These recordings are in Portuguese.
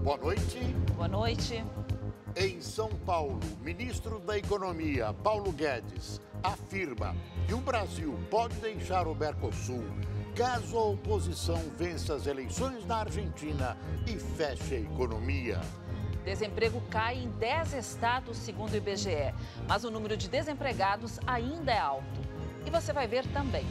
Boa noite. Boa noite. Em São Paulo, ministro da Economia, Paulo Guedes, afirma que o Brasil pode deixar o Mercosul caso a oposição vença as eleições na Argentina e feche a economia. Desemprego cai em 10 estados, segundo o IBGE, mas o número de desempregados ainda é alto. E você vai ver também.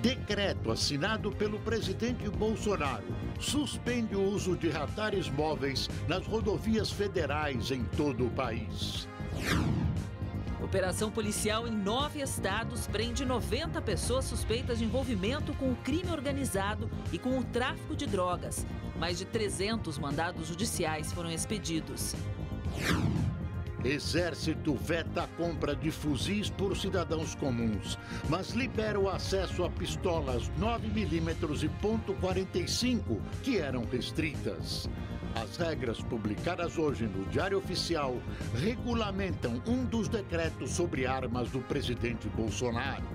Decreto assinado pelo presidente Bolsonaro suspende o uso de radares móveis nas rodovias federais em todo o país. Operação policial em 9 estados prende 90 pessoas suspeitas de envolvimento com o crime organizado e com o tráfico de drogas. Mais de 300 mandados judiciais foram expedidos. Exército veta a compra de fuzis por cidadãos comuns, mas libera o acesso a pistolas 9mm e .45 que eram restritas. As regras publicadas hoje no Diário Oficial regulamentam um dos decretos sobre armas do presidente Bolsonaro.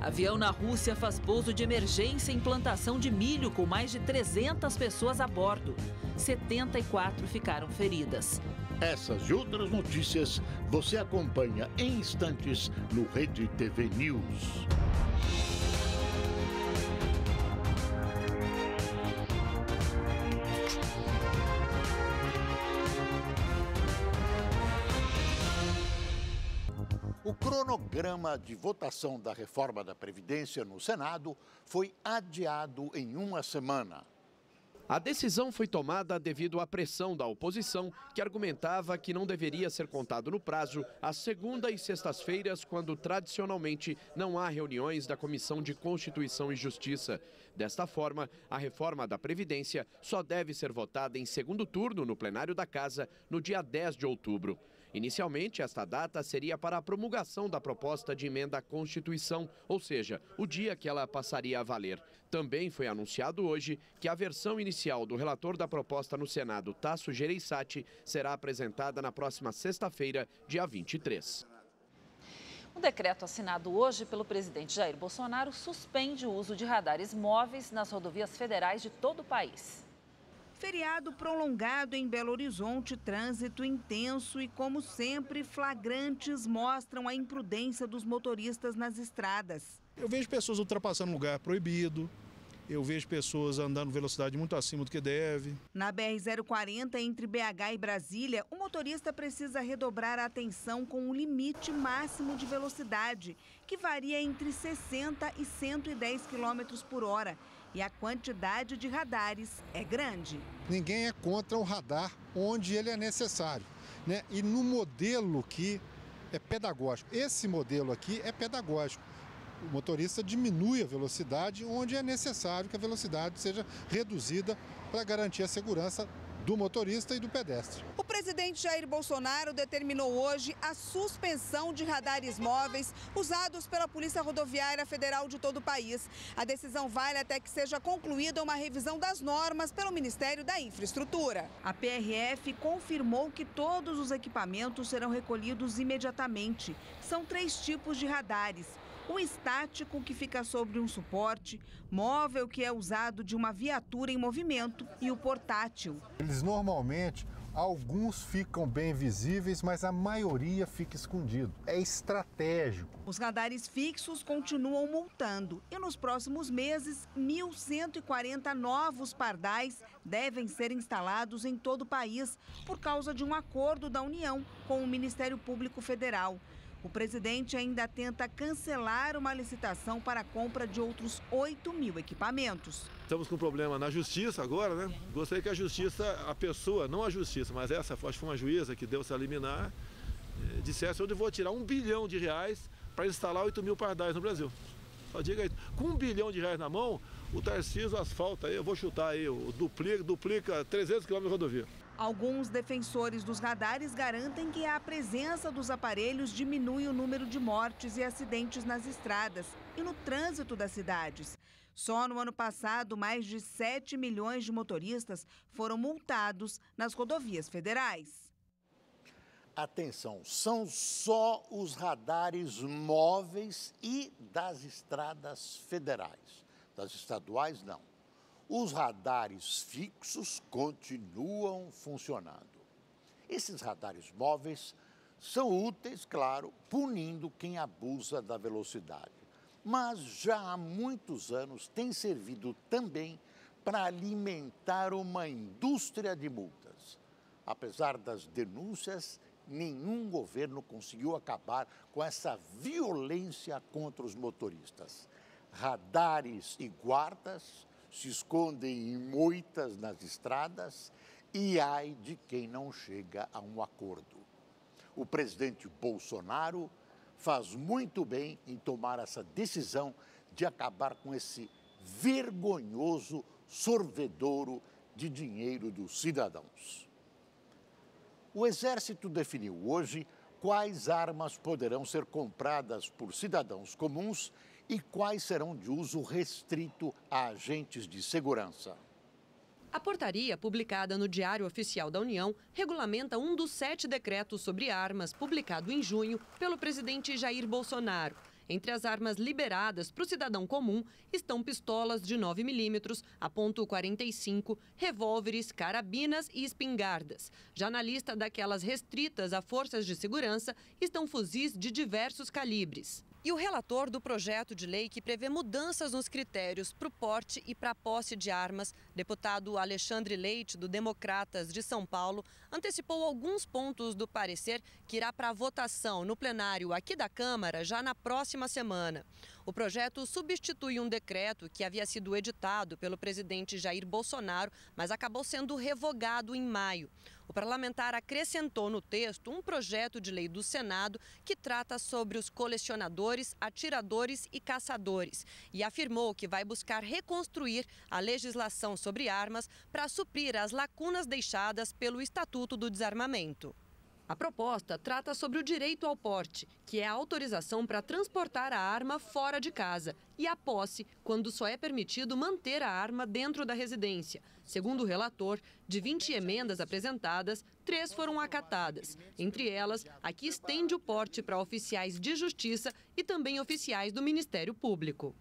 Avião na Rússia faz pouso de emergência em plantação de milho com mais de 300 pessoas a bordo. 74 ficaram feridas. Essas e outras notícias você acompanha em instantes no Rede TV News. O cronograma de votação da reforma da Previdência no Senado foi adiado em uma semana. A decisão foi tomada devido à pressão da oposição, que argumentava que não deveria ser contado no prazo às segunda e sextas-feiras, quando tradicionalmente não há reuniões da Comissão de Constituição e Justiça. Desta forma, a reforma da Previdência só deve ser votada em segundo turno no plenário da Casa, no dia 10 de outubro. Inicialmente, esta data seria para a promulgação da proposta de emenda à Constituição, ou seja, o dia que ela passaria a valer. Também foi anunciado hoje que a versão inicial do relator da proposta no Senado, Tasso Gereissati, será apresentada na próxima sexta-feira, dia 23. O decreto assinado hoje pelo presidente Jair Bolsonaro suspende o uso de radares móveis nas rodovias federais de todo o país. Feriado prolongado em Belo Horizonte, trânsito intenso e, como sempre, flagrantes mostram a imprudência dos motoristas nas estradas. Eu vejo pessoas ultrapassando lugar proibido, eu vejo pessoas andando velocidade muito acima do que deve. Na BR-040, entre BH e Brasília, o motorista precisa redobrar a atenção com o limite máximo de velocidade, que varia entre 60 e 110 km por hora. E a quantidade de radares é grande. Ninguém é contra o radar onde ele é necessário, né? E no modelo que é pedagógico. Esse modelo aqui é pedagógico. O motorista diminui a velocidade onde é necessário que a velocidade seja reduzida para garantir a segurança do motorista e do pedestre. O presidente Jair Bolsonaro determinou hoje a suspensão de radares móveis usados pela Polícia Rodoviária Federal de todo o país. A decisão vale até que seja concluída uma revisão das normas pelo Ministério da Infraestrutura. A PRF confirmou que todos os equipamentos serão recolhidos imediatamente. São 3 tipos de radares. O estático, que fica sobre um suporte, móvel, que é usado de uma viatura em movimento, e o portátil. Eles normalmente, alguns ficam bem visíveis, mas a maioria fica escondido. É estratégico. Os radares fixos continuam multando e nos próximos meses, 1.140 novos pardais devem ser instalados em todo o país por causa de um acordo da União com o Ministério Público Federal. O presidente ainda tenta cancelar uma licitação para a compra de outros 8.000 equipamentos. Estamos com um problema na justiça agora, né? Gostaria que a justiça, a pessoa, não a justiça, mas essa, acho que foi uma juíza que deu essa liminar, dissesse onde eu vou tirar R$1 bilhão para instalar 8.000 pardais no Brasil. Só diga aí, com R$1 bilhão na mão, o Tarcísio asfalta aí, eu vou chutar aí, duplica 300 km de rodovia. Alguns defensores dos radares garantem que a presença dos aparelhos diminui o número de mortes e acidentes nas estradas e no trânsito das cidades. Só no ano passado, mais de 7 milhões de motoristas foram multados nas rodovias federais. Atenção, são só os radares móveis e das estradas federais. Das estaduais, não. Os radares fixos continuam funcionando. Esses radares móveis são úteis, claro, punindo quem abusa da velocidade. Mas já há muitos anos têm servido também para alimentar uma indústria de multas. Apesar das denúncias, nenhum governo conseguiu acabar com essa violência contra os motoristas. Radares e guardas se escondem em moitas nas estradas e ai de quem não chega a um acordo. O presidente Bolsonaro faz muito bem em tomar essa decisão de acabar com esse vergonhoso sorvedouro de dinheiro dos cidadãos. O Exército definiu hoje quais armas poderão ser compradas por cidadãos comuns e quais serão de uso restrito a agentes de segurança. A portaria, publicada no Diário Oficial da União, regulamenta um dos 7 decretos sobre armas, publicado em junho pelo presidente Jair Bolsonaro. Entre as armas liberadas para o cidadão comum estão pistolas de 9mm, a .45, revólveres, carabinas e espingardas. Já na lista daquelas restritas a forças de segurança estão fuzis de diversos calibres. E o relator do projeto de lei que prevê mudanças nos critérios para o porte e para a posse de armas, deputado Alexandre Leite, do Democratas de São Paulo, antecipou alguns pontos do parecer que irá para a votação no plenário aqui da Câmara já na próxima semana. O projeto substitui um decreto que havia sido editado pelo presidente Jair Bolsonaro, mas acabou sendo revogado em maio. O parlamentar acrescentou no texto um projeto de lei do Senado que trata sobre os colecionadores, atiradores e caçadores e afirmou que vai buscar reconstruir a legislação sobre armas para suprir as lacunas deixadas pelo Estatuto do Desarmamento. A proposta trata sobre o direito ao porte, que é a autorização para transportar a arma fora de casa, e a posse, quando só é permitido manter a arma dentro da residência. Segundo o relator, de 20 emendas apresentadas, 3 foram acatadas. Entre elas, a que estende o porte para oficiais de justiça e também oficiais do Ministério Público.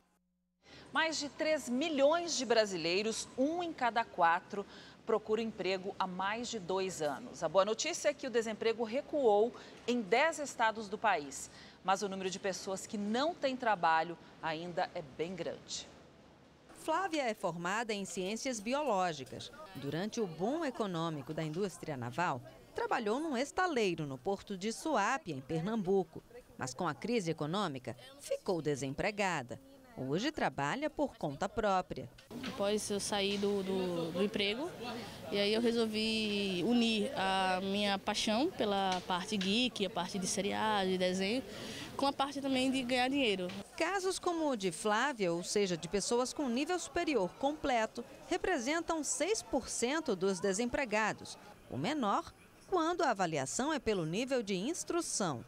Mais de 3 milhões de brasileiros, 1 em cada 4, procura emprego há mais de 2 anos. A boa notícia é que o desemprego recuou em 10 estados do país, mas o número de pessoas que não têm trabalho ainda é bem grande. Flávia é formada em ciências biológicas. Durante o boom econômico da indústria naval, trabalhou num estaleiro no porto de Suape, em Pernambuco. Mas com a crise econômica, ficou desempregada. Hoje trabalha por conta própria. Após eu sair do emprego, e aí eu resolvi unir a minha paixão pela parte geek, a parte de seriado, de desenho, com a parte também de ganhar dinheiro. Casos como o de Flávia, ou seja, de pessoas com nível superior completo, representam 6% dos desempregados, o menor quando a avaliação é pelo nível de instrução.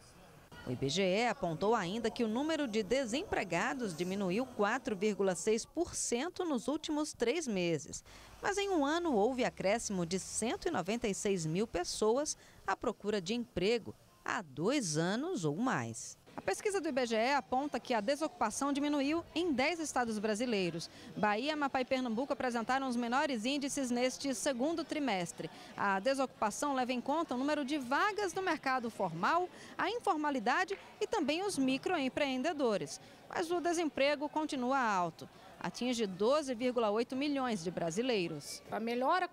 O IBGE apontou ainda que o número de desempregados diminuiu 4,6% nos últimos 3 meses. Mas em um ano houve acréscimo de 196 mil pessoas à procura de emprego há 2 anos ou mais. A pesquisa do IBGE aponta que a desocupação diminuiu em 10 estados brasileiros. Bahia, Amapá e Pernambuco apresentaram os menores índices neste segundo trimestre. A desocupação leva em conta o número de vagas no mercado formal, a informalidade e também os microempreendedores. Mas o desemprego continua alto. Atinge 12,8 milhões de brasileiros. A melhora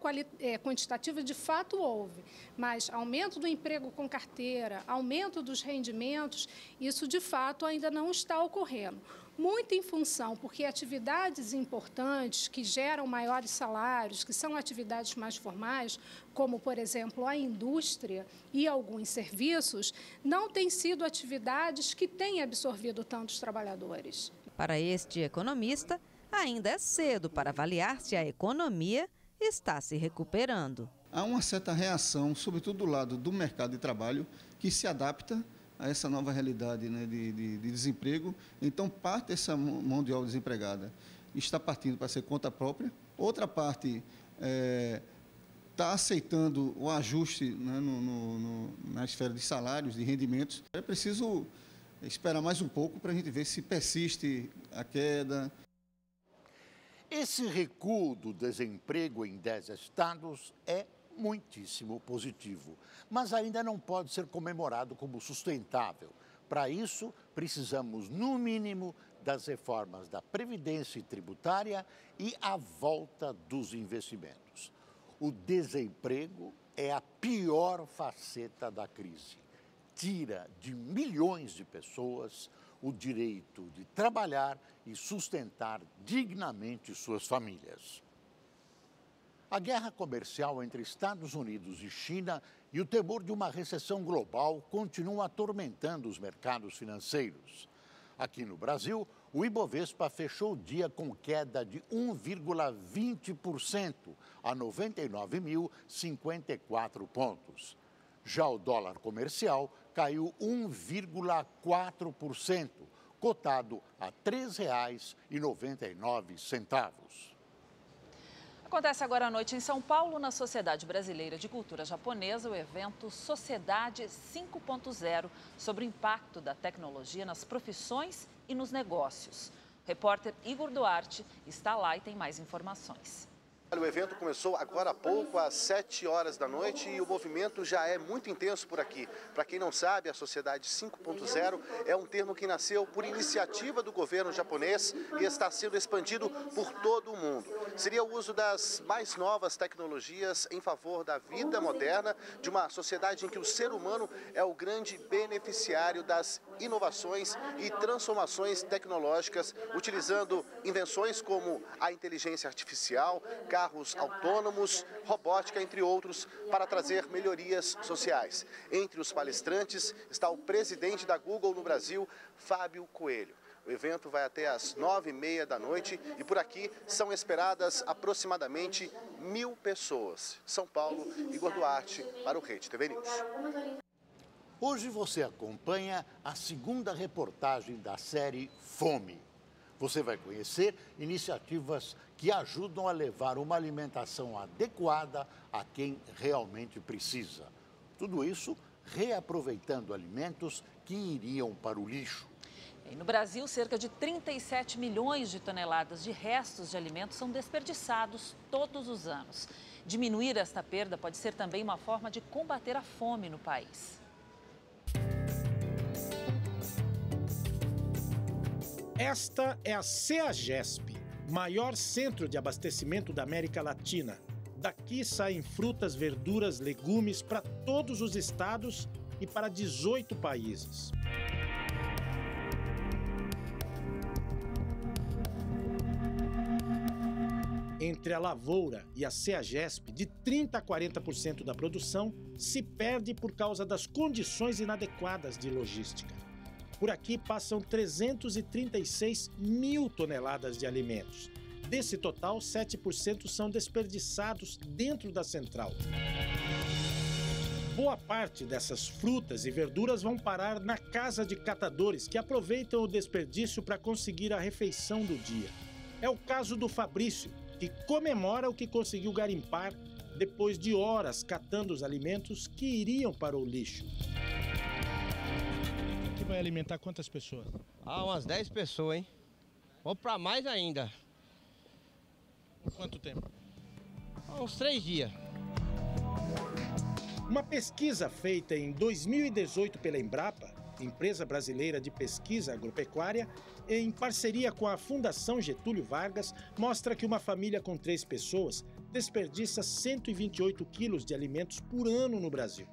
quantitativa de fato houve, mas aumento do emprego com carteira, aumento dos rendimentos, isso de fato ainda não está ocorrendo. Muito em função, porque atividades importantes que geram maiores salários, que são atividades mais formais, como, por exemplo, a indústria e alguns serviços, não têm sido atividades que têm absorvido tantos trabalhadores. Para este economista, ainda é cedo para avaliar se a economia está se recuperando. Há uma certa reação, sobretudo do lado do mercado de trabalho, que se adapta a essa nova realidade, né, de desemprego. Então, parte dessa mão de obra desempregada está partindo para ser conta própria. Outra parte está aceitando o ajuste, né, na esfera de salários, de rendimentos. É preciso esperar mais um pouco para a gente ver se persiste a queda. Esse recuo do desemprego em 10 estados é muitíssimo positivo, mas ainda não pode ser comemorado como sustentável. Para isso, precisamos, no mínimo, das reformas da Previdência e tributária e a volta dos investimentos. O desemprego é a pior faceta da crise. Tira de milhões de pessoas o direito de trabalhar e sustentar dignamente suas famílias. A guerra comercial entre Estados Unidos e China e o temor de uma recessão global continuam atormentando os mercados financeiros. Aqui no Brasil, o Ibovespa fechou o dia com queda de 1,20% a 99.054 pontos. Já o dólar comercial caiu 1,4%, cotado a R$ 3,99. Acontece agora à noite em São Paulo, na Sociedade Brasileira de Cultura Japonesa, o evento Sociedade 5.0, sobre o impacto da tecnologia nas profissões e nos negócios. O repórter Igor Duarte está lá e tem mais informações. O evento começou agora há pouco, às 7 horas da noite, e o movimento já é muito intenso por aqui. Para quem não sabe, a Sociedade 5.0 é um termo que nasceu por iniciativa do governo japonês e está sendo expandido por todo o mundo. Seria o uso das mais novas tecnologias em favor da vida moderna, de uma sociedade em que o ser humano é o grande beneficiário das inovações e transformações tecnológicas, utilizando invenções como a inteligência artificial, carros autônomos, robótica, entre outros, para trazer melhorias sociais. Entre os palestrantes está o presidente da Google no Brasil, Fábio Coelho. O evento vai até às 9h30 da noite e por aqui são esperadas aproximadamente 1.000 pessoas. São Paulo, Igor Duarte, para o Rede TV News. Hoje você acompanha a segunda reportagem da série Fome. Você vai conhecer iniciativas que ajudam a levar uma alimentação adequada a quem realmente precisa. Tudo isso reaproveitando alimentos que iriam para o lixo. E no Brasil, cerca de 37 milhões de toneladas de restos de alimentos são desperdiçados todos os anos. Diminuir esta perda pode ser também uma forma de combater a fome no país. Esta é a CEAGESP, maior centro de abastecimento da América Latina. Daqui saem frutas, verduras, legumes para todos os estados e para 18 países. Entre a lavoura e a CEAGESP, de 30% a 40% da produção se perde por causa das condições inadequadas de logística. Por aqui passam 336 mil toneladas de alimentos. Desse total, 7% são desperdiçados dentro da central. Boa parte dessas frutas e verduras vão parar na casa de catadores que aproveitam o desperdício para conseguir a refeição do dia. É o caso do Fabrício, que comemora o que conseguiu garimpar depois de horas catando os alimentos que iriam para o lixo. Que vai alimentar quantas pessoas? Umas 10 pessoas, hein? Ou para mais ainda. Por quanto tempo? Uns 3 dias. Uma pesquisa feita em 2018 pela Embrapa, empresa brasileira de pesquisa agropecuária, em parceria com a Fundação Getúlio Vargas, mostra que uma família com 3 pessoas desperdiça 128 quilos de alimentos por ano no Brasil.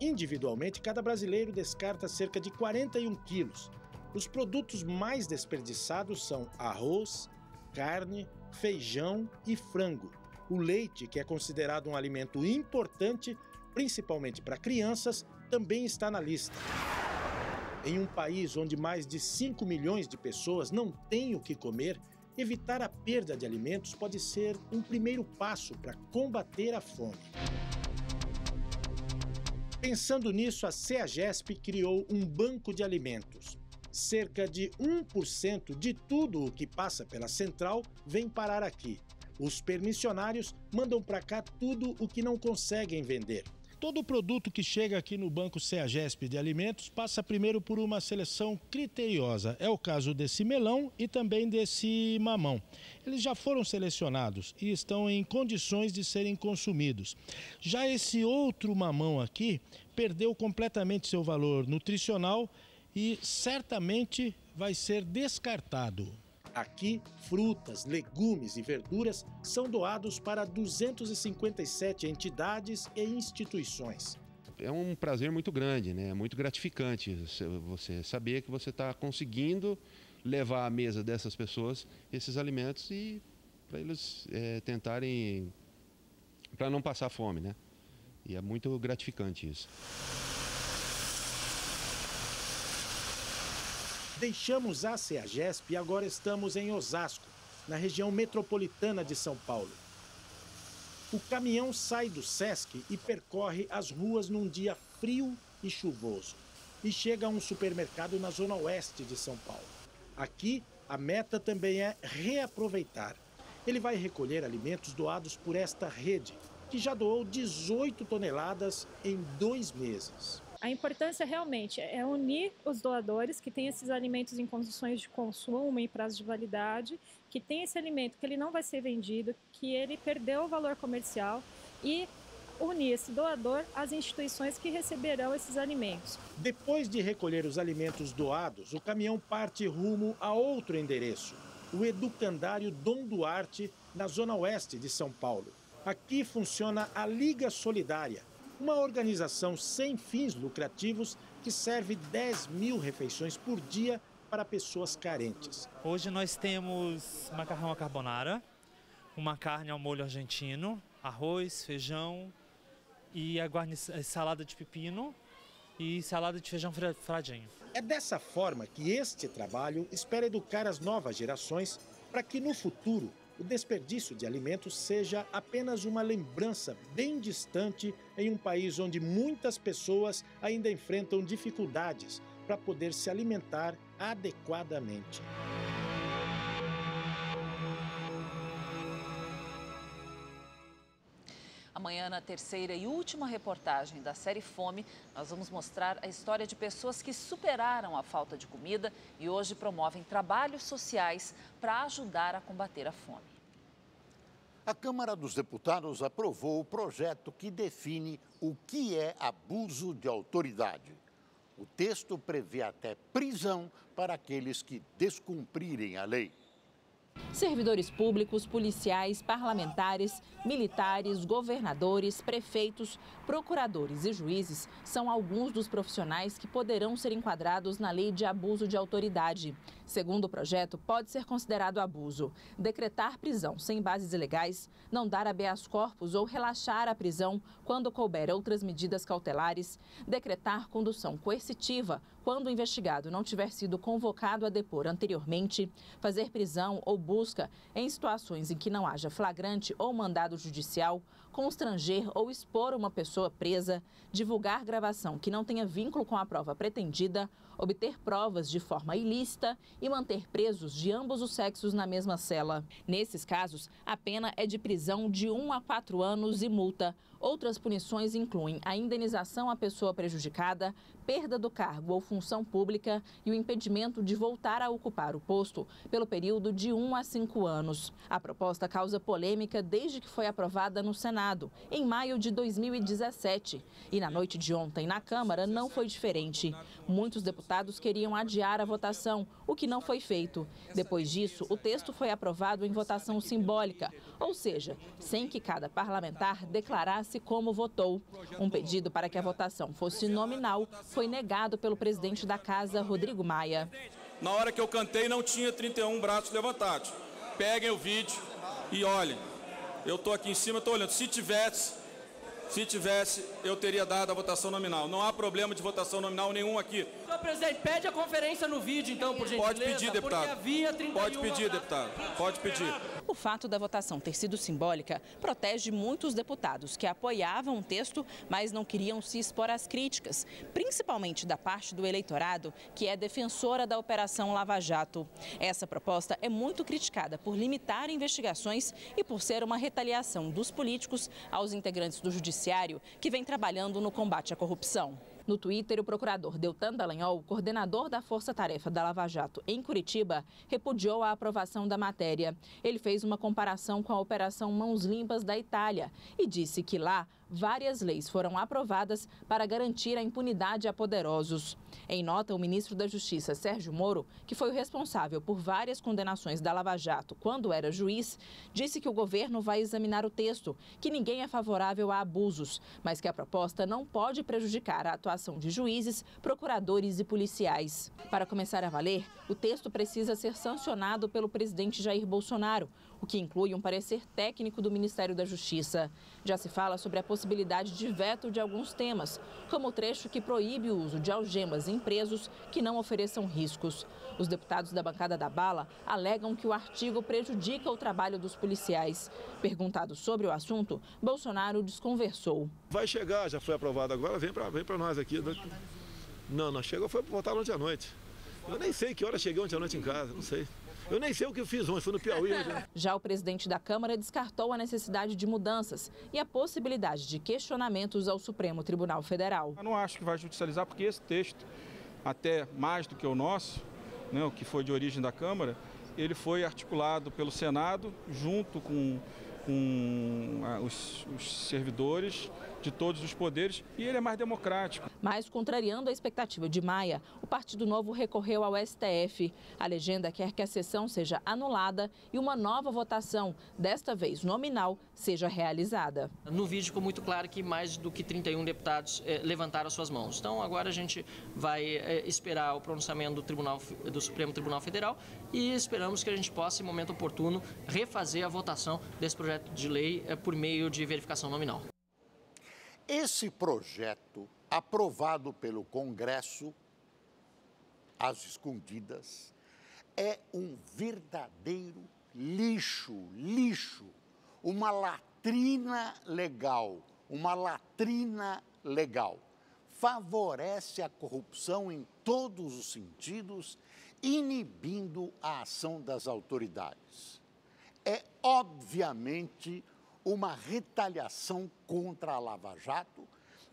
Individualmente, cada brasileiro descarta cerca de 41 quilos. Os produtos mais desperdiçados são arroz, carne, feijão e frango. O leite, que é considerado um alimento importante, principalmente para crianças, também está na lista. Em um país onde mais de 5 milhões de pessoas não têm o que comer, evitar a perda de alimentos pode ser um primeiro passo para combater a fome. Pensando nisso, a CEAGESP criou um banco de alimentos. Cerca de 1% de tudo o que passa pela central vem parar aqui. Os permissionários mandam para cá tudo o que não conseguem vender. Todo produto que chega aqui no Banco CEAGESP de Alimentos passa primeiro por uma seleção criteriosa. É o caso desse melão e também desse mamão. Eles já foram selecionados e estão em condições de serem consumidos. Já esse outro mamão aqui perdeu completamente seu valor nutricional e certamente vai ser descartado. Aqui, frutas, legumes e verduras são doados para 257 entidades e instituições. É um prazer muito grande, né? É muito gratificante você saber que você está conseguindo levar à mesa dessas pessoas esses alimentos e para eles tentarem, para não passar fome, né? E é muito gratificante isso. Deixamos a CEAGESP e agora estamos em Osasco, na região metropolitana de São Paulo. O caminhão sai do SESC e percorre as ruas num dia frio e chuvoso. E chega a um supermercado na zona oeste de São Paulo. Aqui, a meta também é reaproveitar. Ele vai recolher alimentos doados por esta rede, que já doou 18 toneladas em 2 meses. A importância realmente é unir os doadores que têm esses alimentos em condições de consumo e prazo de validade, que tem esse alimento que ele não vai ser vendido, que ele perdeu o valor comercial, e unir esse doador às instituições que receberão esses alimentos. Depois de recolher os alimentos doados, o caminhão parte rumo a outro endereço, o Educandário Dom Duarte, na zona oeste de São Paulo. Aqui funciona a Liga Solidária, uma organização sem fins lucrativos que serve 10.000 refeições por dia para pessoas carentes. Hoje nós temos macarrão à carbonara, uma carne ao molho argentino, arroz, feijão e salada de pepino e salada de feijão fradinho. É dessa forma que este trabalho espera educar as novas gerações para que no futuro o desperdício de alimentos seja apenas uma lembrança bem distante em um país onde muitas pessoas ainda enfrentam dificuldades para poder se alimentar adequadamente. Amanhã, na terceira e última reportagem da série Fome, nós vamos mostrar a história de pessoas que superaram a falta de comida e hoje promovem trabalhos sociais para ajudar a combater a fome. A Câmara dos Deputados aprovou o projeto que define o que é abuso de autoridade. O texto prevê até prisão para aqueles que descumprirem a lei. Servidores públicos, policiais, parlamentares, militares, governadores, prefeitos, procuradores e juízes são alguns dos profissionais que poderão ser enquadrados na lei de abuso de autoridade. Segundo o projeto, pode ser considerado abuso decretar prisão sem bases legais, não dar habeas corpus ou relaxar a prisão quando couber outras medidas cautelares, decretar condução coercitiva quando o investigado não tiver sido convocado a depor anteriormente, fazer prisão ou busca em situações em que não haja flagrante ou mandado judicial, constranger ou expor uma pessoa presa, divulgar gravação que não tenha vínculo com a prova pretendida, obter provas de forma ilícita e manter presos de ambos os sexos na mesma cela. Nesses casos, a pena é de prisão de 1 a 4 anos e multa. Outras punições incluem a indenização à pessoa prejudicada, perda do cargo ou função pública e o impedimento de voltar a ocupar o posto pelo período de 1 a 5 anos. A proposta causa polêmica desde que foi aprovada no Senado, em maio de 2017. E na noite de ontem, na Câmara, não foi diferente. Muitos deputados queriam adiar a votação, o que não foi feito. Depois disso, o texto foi aprovado em votação simbólica, ou seja, sem que cada parlamentar declarasse como votou. Um pedido para que a votação fosse nominal foi negado pelo presidente da Casa, Rodrigo Maia. Na hora que eu cantei, não tinha 31 braços levantados. Peguem o vídeo e olhem. Eu estou aqui em cima, estou olhando. Se tivesse, eu teria dado a votação nominal. Não há problema de votação nominal nenhum aqui. Senhor presidente, pede a conferência no vídeo, então, por gentileza. Pode pedir, deputado. Pode pedir, deputado. Pode pedir. O fato da votação ter sido simbólica protege muitos deputados que apoiavam o texto, mas não queriam se expor às críticas, principalmente da parte do eleitorado, que é defensora da Operação Lava Jato. Essa proposta é muito criticada por limitar investigações e por ser uma retaliação dos políticos aos integrantes do Judiciário judiciário que vem trabalhando no combate à corrupção. No Twitter, o procurador Deltan Dallagnol, coordenador da Força Tarefa da Lava Jato em Curitiba, repudiou a aprovação da matéria. Ele fez uma comparação com a Operação Mãos Limpas da Itália e disse que lá várias leis foram aprovadas para garantir a impunidade a poderosos. Em nota, o ministro da Justiça, Sérgio Moro, que foi o responsável por várias condenações da Lava Jato quando era juiz, disse que o governo vai examinar o texto, que ninguém é favorável a abusos, mas que a proposta não pode prejudicar a atuação de juízes, procuradores e policiais. Para começar a valer, o texto precisa ser sancionado pelo presidente Jair Bolsonaro, o que inclui um parecer técnico do Ministério da Justiça. Já se fala sobre a possibilidade de veto de alguns temas, como o trecho que proíbe o uso de algemas em presos que não ofereçam riscos. Os deputados da bancada da bala alegam que o artigo prejudica o trabalho dos policiais. Perguntado sobre o assunto, Bolsonaro desconversou. Vai chegar, já foi aprovado agora, vem para nós aqui. Não chegou, foi votar ontem à noite. Eu nem sei que hora cheguei ontem à noite em casa, não sei. Eu nem sei o que eu fiz ontem, fui no Piauí. Já o presidente da Câmara descartou a necessidade de mudanças e a possibilidade de questionamentos ao Supremo Tribunal Federal. Eu não acho que vai judicializar, porque esse texto, até mais do que o nosso, né, o que foi de origem da Câmara, ele foi articulado pelo Senado junto com os servidores de todos os poderes, e ele é mais democrático. Mas, contrariando a expectativa de Maia, o Partido Novo recorreu ao STF. A legenda quer que a sessão seja anulada e uma nova votação, desta vez nominal, seja realizada. No vídeo ficou muito claro que mais do que 31 deputados levantaram suas mãos. Então, agora a gente vai esperar o pronunciamento do Supremo Tribunal Federal e esperamos que a gente possa, em momento oportuno, refazer a votação desse projeto de lei por meio de verificação nominal. Esse projeto, aprovado pelo Congresso, às escondidas, é um verdadeiro lixo, uma latrina legal, Favorece a corrupção em todos os sentidos, inibindo a ação das autoridades. É, obviamente, uma retaliação contra a Lava Jato,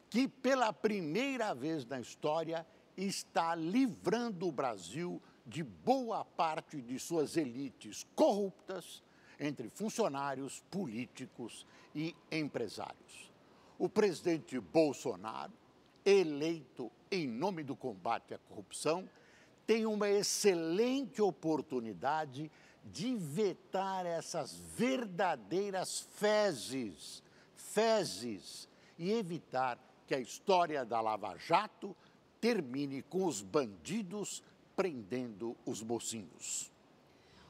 que pela primeira vez na história está livrando o Brasil de boa parte de suas elites corruptas entre funcionários, políticos e empresários. O presidente Bolsonaro, eleito em nome do combate à corrupção, tem uma excelente oportunidade de vetar essas verdadeiras fezes e evitar que a história da Lava Jato termine com os bandidos prendendo os mocinhos.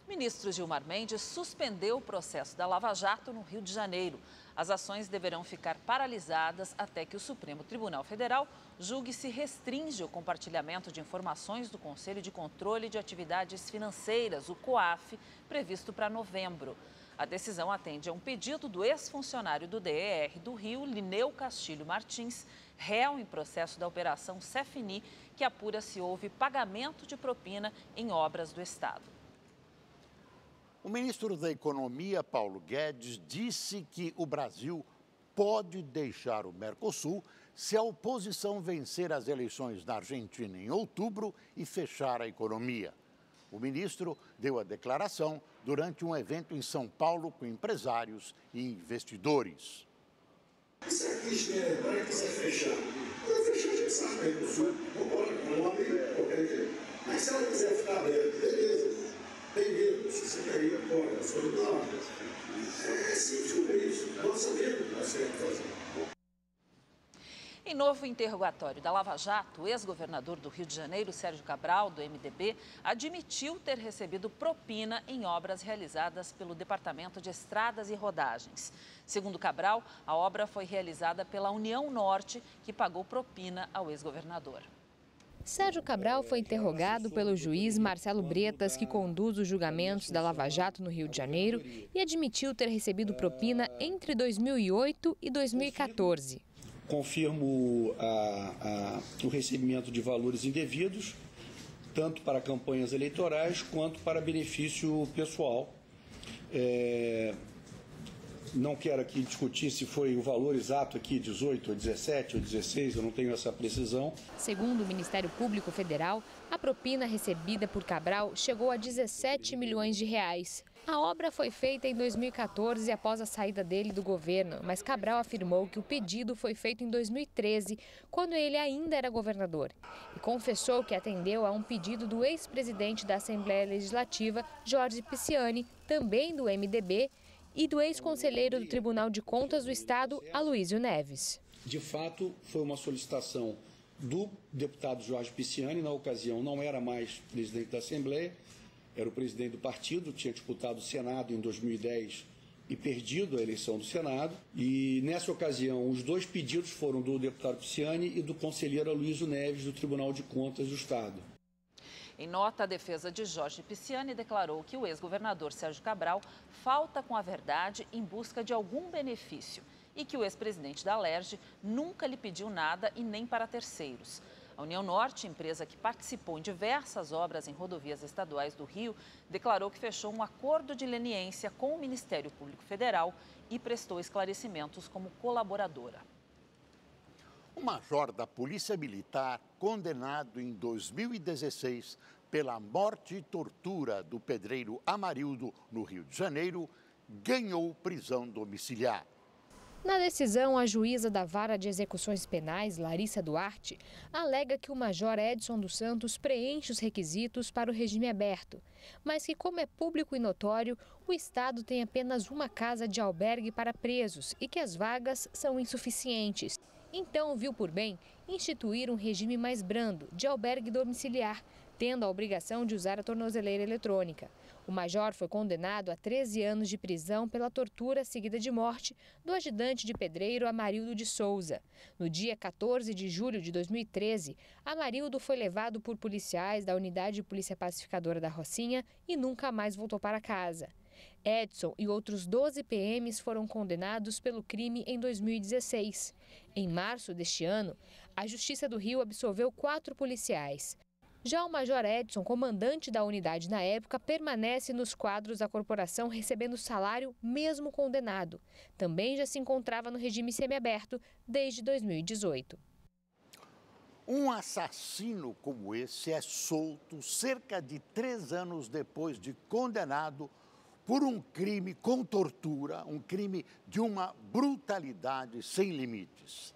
O ministro Gilmar Mendes suspendeu o processo da Lava Jato no Rio de Janeiro. As ações deverão ficar paralisadas até que o Supremo Tribunal Federal julgue se restringe o compartilhamento de informações do Conselho de Controle de Atividades Financeiras, o COAF, previsto para novembro. A decisão atende a um pedido do ex-funcionário do DER do Rio, Lineu Castilho Martins, réu em processo da Operação Cefini, que apura se houve pagamento de propina em obras do Estado. O ministro da Economia, Paulo Guedes, disse que o Brasil pode deixar o Mercosul se a oposição vencer as eleições na Argentina em outubro e fechar a economia. O ministro deu a declaração durante um evento em São Paulo com empresários e investidores. Se a Cristina para que você fechar, quando fechar a gente sabe aí no sul, vamos embora, não abre qualquer jeito. Mas se ela quiser ficar aberta, beleza. Bem-vindo, se você quer ir agora, foi lá. É simples como isso. Nós sabemos o que nós temos que fazer. Em novo interrogatório da Lava Jato, o ex-governador do Rio de Janeiro, Sérgio Cabral, do MDB, admitiu ter recebido propina em obras realizadas pelo Departamento de Estradas e Rodagens. Segundo Cabral, a obra foi realizada pela União Norte, que pagou propina ao ex-governador. Sérgio Cabral foi interrogado pelo juiz Marcelo Bretas, que conduz os julgamentos da Lava Jato no Rio de Janeiro, e admitiu ter recebido propina entre 2008 e 2014. Confirmo o recebimento de valores indevidos, tanto para campanhas eleitorais quanto para benefício pessoal. Não quero aqui discutir se foi o valor exato aqui, 18, ou 17, ou 16, eu não tenho essa precisão. Segundo o Ministério Público Federal, a propina recebida por Cabral chegou a 17 milhões de reais. A obra foi feita em 2014 após a saída dele do governo, mas Cabral afirmou que o pedido foi feito em 2013, quando ele ainda era governador. E confessou que atendeu a um pedido do ex-presidente da Assembleia Legislativa, Jorge Pisciani, também do MDB, e do ex-conselheiro do Tribunal de Contas do Estado, Aloysio Neves. De fato, foi uma solicitação do deputado Jorge Pisciani, na ocasião não era mais presidente da Assembleia, era o presidente do partido, tinha disputado o Senado em 2010 e perdido a eleição do Senado. E nessa ocasião, os dois pedidos foram do deputado Pisciani e do conselheiro Aloysio Neves, do Tribunal de Contas do Estado. Em nota, a defesa de Jorge Pisciani declarou que o ex-governador Sérgio Cabral falta com a verdade em busca de algum benefício e que o ex-presidente da Alerj nunca lhe pediu nada e nem para terceiros. A União Norte, empresa que participou em diversas obras em rodovias estaduais do Rio, declarou que fechou um acordo de leniência com o Ministério Público Federal e prestou esclarecimentos como colaboradora. O major da Polícia Militar, condenado em 2016 pela morte e tortura do pedreiro Amarildo no Rio de Janeiro, ganhou prisão domiciliar. Na decisão, a juíza da Vara de Execuções Penais, Larissa Duarte, alega que o major Edson dos Santos preenche os requisitos para o regime aberto, mas que, como é público e notório, o Estado tem apenas uma casa de albergue para presos e que as vagas são insuficientes. Então, viu por bem instituir um regime mais brando, de albergue domiciliar, tendo a obrigação de usar a tornozeleira eletrônica. O major foi condenado a 13 anos de prisão pela tortura seguida de morte do ajudante de pedreiro Amarildo de Souza. No dia 14 de julho de 2013, Amarildo foi levado por policiais da Unidade de Polícia Pacificadora da Rocinha e nunca mais voltou para casa. Edson e outros 12 PMs foram condenados pelo crime em 2016. Em março deste ano, a Justiça do Rio absolveu 4 policiais. Já o Major Edson, comandante da unidade na época, permanece nos quadros da corporação recebendo salário mesmo condenado. Também já se encontrava no regime semiaberto desde 2018. Um assassino como esse é solto cerca de 3 anos depois de condenado por um crime com tortura, um crime de uma brutalidade sem limites.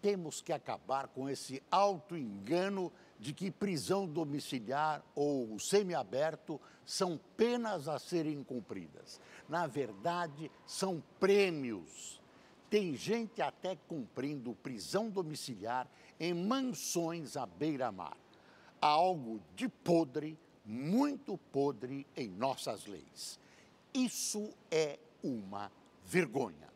Temos que acabar com esse auto-engano de que prisão domiciliar ou semiaberto são penas a serem cumpridas. Na verdade, são prêmios. Tem gente até cumprindo prisão domiciliar em mansões à beira-mar. Há algo de podre, muito podre em nossas leis. Isso é uma vergonha.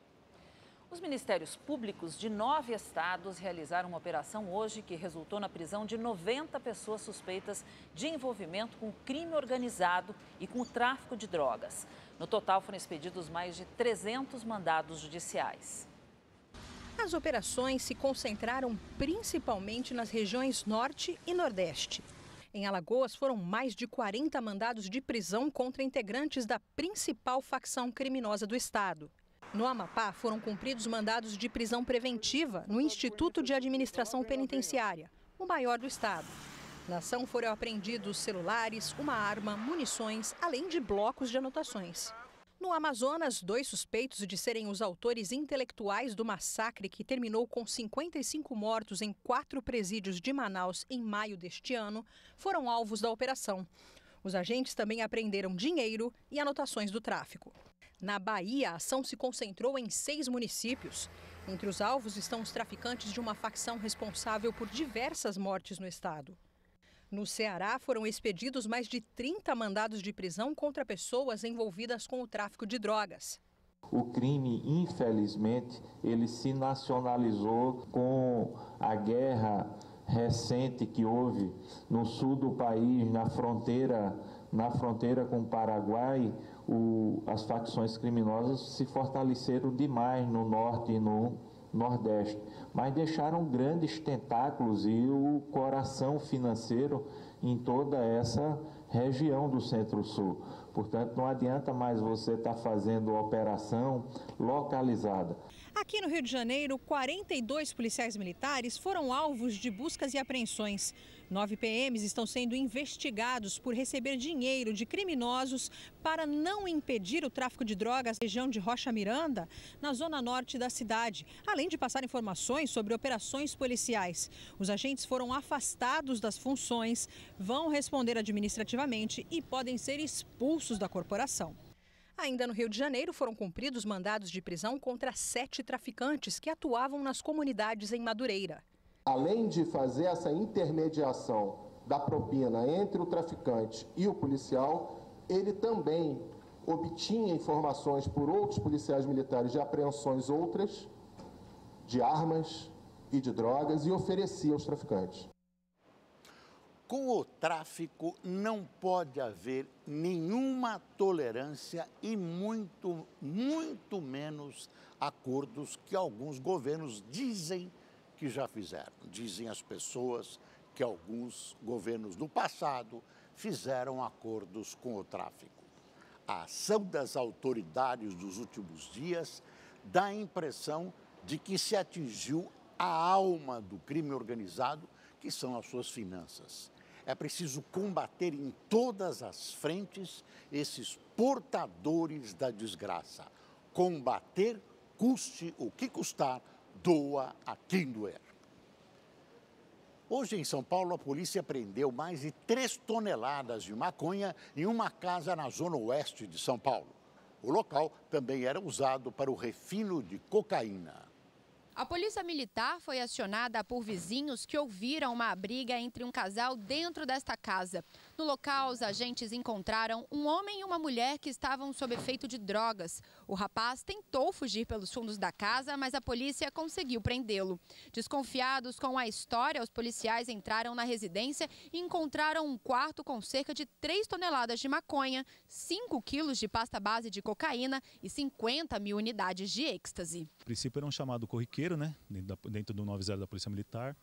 Os ministérios públicos de 9 estados realizaram uma operação hoje que resultou na prisão de 90 pessoas suspeitas de envolvimento com o crime organizado e com o tráfico de drogas. No total, foram expedidos mais de 300 mandados judiciais. As operações se concentraram principalmente nas regiões Norte e Nordeste. Em Alagoas, foram mais de 40 mandados de prisão contra integrantes da principal facção criminosa do estado. No Amapá, foram cumpridos mandados de prisão preventiva no Instituto de Administração Penitenciária, o maior do estado. Na ação foram apreendidos celulares, uma arma, munições, além de blocos de anotações. No Amazonas, 2 suspeitos de serem os autores intelectuais do massacre que terminou com 55 mortos em 4 presídios de Manaus em maio deste ano, foram alvos da operação. Os agentes também apreenderam dinheiro e anotações do tráfico. Na Bahia, a ação se concentrou em 6 municípios. Entre os alvos estão os traficantes de uma facção responsável por diversas mortes no estado. No Ceará, foram expedidos mais de 30 mandados de prisão contra pessoas envolvidas com o tráfico de drogas. O crime, infelizmente, ele se nacionalizou com a guerra recente que houve no sul do país, na fronteira com o Paraguai. As facções criminosas se fortaleceram demais no norte e no nordeste, mas deixaram grandes tentáculos e o coração financeiro em toda essa região do Centro-Sul. Portanto, não adianta mais você estar fazendo operação localizada. Aqui no Rio de Janeiro, 42 policiais militares foram alvos de buscas e apreensões. 9 PMs estão sendo investigados por receber dinheiro de criminosos para não impedir o tráfico de drogas na região de Rocha Miranda, na zona norte da cidade, além de passar informações sobre operações policiais. Os agentes foram afastados das funções, vão responder administrativamente e podem ser expulsos da corporação. Ainda no Rio de Janeiro, foram cumpridos mandados de prisão contra 7 traficantes que atuavam nas comunidades em Madureira. Além de fazer essa intermediação da propina entre o traficante e o policial, ele também obtinha informações por outros policiais militares de apreensões outras, de armas e de drogas, e oferecia aos traficantes. Com o tráfico não pode haver nenhuma tolerância e muito menos acordos que alguns governos dizem que já fizeram. Dizem as pessoas que alguns governos do passado fizeram acordos com o tráfico. A ação das autoridades dos últimos dias dá a impressão de que se atingiu a alma do crime organizado, que são as suas finanças. É preciso combater em todas as frentes esses portadores da desgraça. Combater, custe o que custar, doa a quem doer. Hoje, em São Paulo, a polícia prendeu mais de 3 toneladas de maconha em uma casa na zona oeste de São Paulo. O local também era usado para o refino de cocaína. A polícia militar foi acionada por vizinhos que ouviram uma briga entre um casal dentro desta casa. No local, os agentes encontraram um homem e uma mulher que estavam sob efeito de drogas. O rapaz tentou fugir pelos fundos da casa, mas a polícia conseguiu prendê-lo. Desconfiados com a história, os policiais entraram na residência e encontraram um quarto com cerca de 3 toneladas de maconha, 5 quilos de pasta base de cocaína e 50 mil unidades de êxtase. O princípio era um chamado corriqueiro, né, dentro do 90 da Polícia Militar,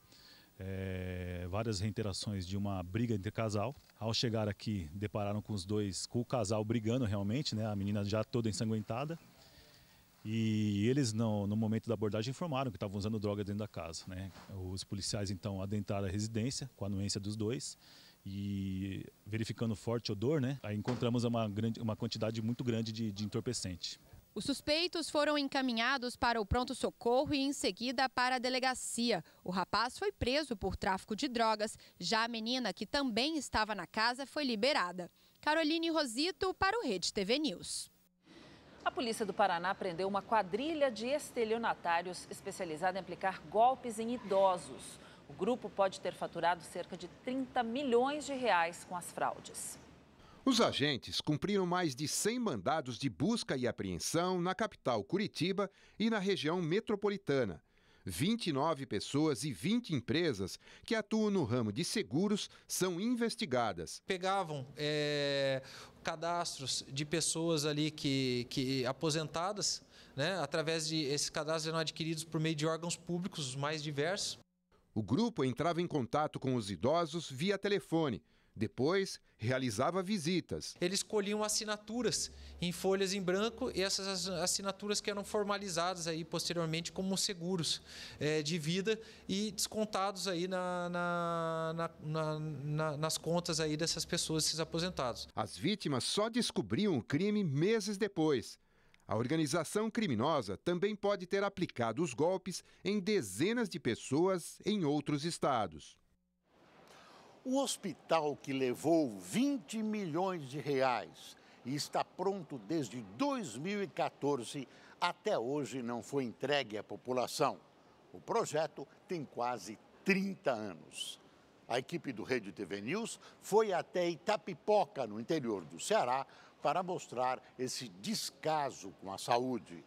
várias reiterações de uma briga entre casal. Ao chegar aqui, depararam com o casal brigando realmente, né, a menina já toda ensanguentada. E eles, no momento da abordagem, informaram que estavam usando droga dentro da casa, né. Os policiais, então, adentraram a residência com a anuência dos dois e, verificando forte odor, né, aí encontramos uma quantidade muito grande de entorpecente. Os suspeitos foram encaminhados para o pronto-socorro e, em seguida, para a delegacia. O rapaz foi preso por tráfico de drogas. Já a menina, que também estava na casa, foi liberada. Caroline Rosito para o Rede TV News. A polícia do Paraná prendeu uma quadrilha de estelionatários especializada em aplicar golpes em idosos. O grupo pode ter faturado cerca de 30 milhões de reais com as fraudes. Os agentes cumpriram mais de 100 mandados de busca e apreensão na capital Curitiba e na região metropolitana. 29 pessoas e 20 empresas que atuam no ramo de seguros são investigadas. Pegavam cadastros de pessoas ali que aposentadas, né? Através de esses cadastros eram adquiridos por meio de órgãos públicos os mais diversos. O grupo entrava em contato com os idosos via telefone. Depois, realizava visitas. Eles colhiam assinaturas em folhas em branco e essas assinaturas que eram formalizadas aí posteriormente como seguros de vida e descontados aí nas contas aí dessas pessoas, esses aposentados. As vítimas só descobriam o crime meses depois. A organização criminosa também pode ter aplicado os golpes em dezenas de pessoas em outros estados. O hospital que levou 20 milhões de reais e está pronto desde 2014, até hoje não foi entregue à população. O projeto tem quase 30 anos. A equipe do Rede TV News foi até Itapipoca, no interior do Ceará, para mostrar esse descaso com a saúde.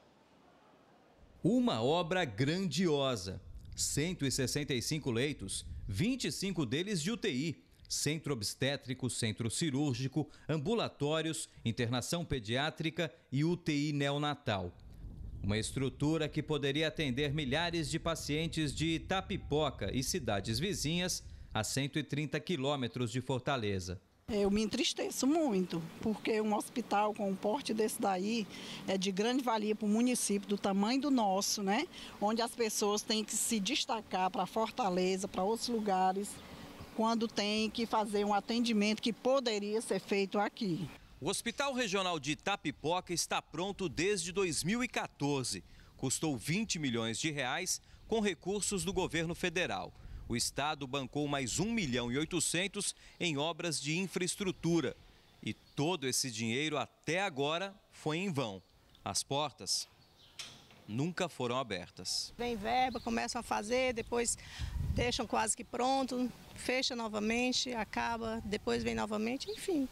Uma obra grandiosa. 165 leitos, 25 deles de UTI, centro obstétrico, centro cirúrgico, ambulatórios, internação pediátrica e UTI neonatal. Uma estrutura que poderia atender milhares de pacientes de Itapipoca e cidades vizinhas a 130 quilômetros de Fortaleza. Eu me entristeço muito, porque um hospital com um porte desse daí é de grande valia para o município, do tamanho do nosso, né? Onde as pessoas têm que se destacar para Fortaleza, para outros lugares, quando tem que fazer um atendimento que poderia ser feito aqui. O Hospital Regional de Itapipoca está pronto desde 2014. Custou 20 milhões de reais com recursos do governo federal. O Estado bancou mais 1,8 milhão em obras de infraestrutura. E todo esse dinheiro até agora foi em vão. As portas nunca foram abertas. Vem verba, começam a fazer, depois deixam quase que pronto, fecha novamente, acaba, depois vem novamente, enfim.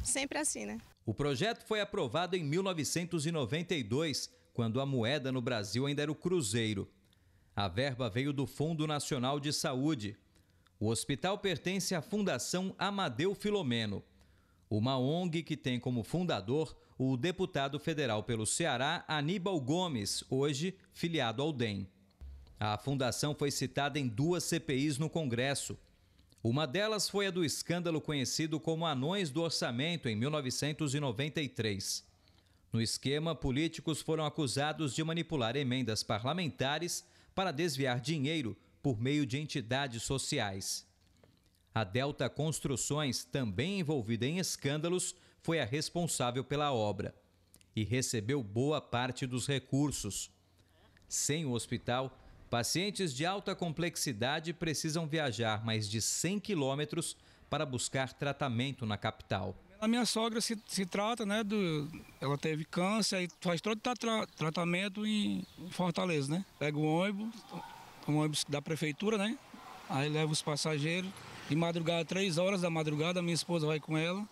Sempre assim, né? O projeto foi aprovado em 1992, quando a moeda no Brasil ainda era o cruzeiro. A verba veio do Fundo Nacional de Saúde. O hospital pertence à Fundação Amadeu Filomeno, uma ONG que tem como fundador o deputado federal pelo Ceará, Aníbal Gomes, hoje filiado ao DEM. A fundação foi citada em 2 CPIs no Congresso. Uma delas foi a do escândalo conhecido como Anões do Orçamento, em 1993. No esquema, políticos foram acusados de manipular emendas parlamentares para desviar dinheiro por meio de entidades sociais. A Delta Construções, também envolvida em escândalos, foi a responsável pela obra e recebeu boa parte dos recursos. Sem o hospital, pacientes de alta complexidade precisam viajar mais de 100 quilômetros para buscar tratamento na capital. A minha sogra se trata, né, ela teve câncer e faz todo o tratamento em Fortaleza, né? Pega o ônibus da prefeitura, né? Aí leva os passageiros, de madrugada, 3 horas da madrugada, minha esposa vai com ela.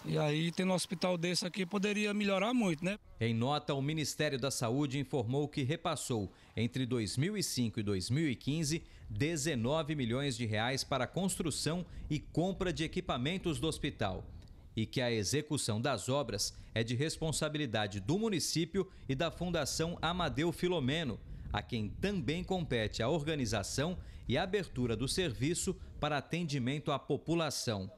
E aí, tendo um hospital desse aqui, poderia melhorar muito, né? Em nota, o Ministério da Saúde informou que repassou, entre 2005 e 2015, 19 milhões de reais para a construção e compra de equipamentos do hospital. E que a execução das obras é de responsabilidade do município e da Fundação Amadeu Filomeno, a quem também compete a organização e a abertura do serviço para atendimento à população.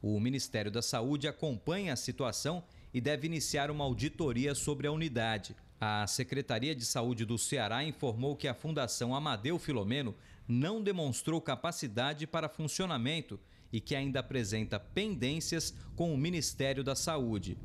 O Ministério da Saúde acompanha a situação e deve iniciar uma auditoria sobre a unidade. A Secretaria de Saúde do Ceará informou que a Fundação Amadeu Filomeno não demonstrou capacidade para funcionamento e que ainda apresenta pendências com o Ministério da Saúde.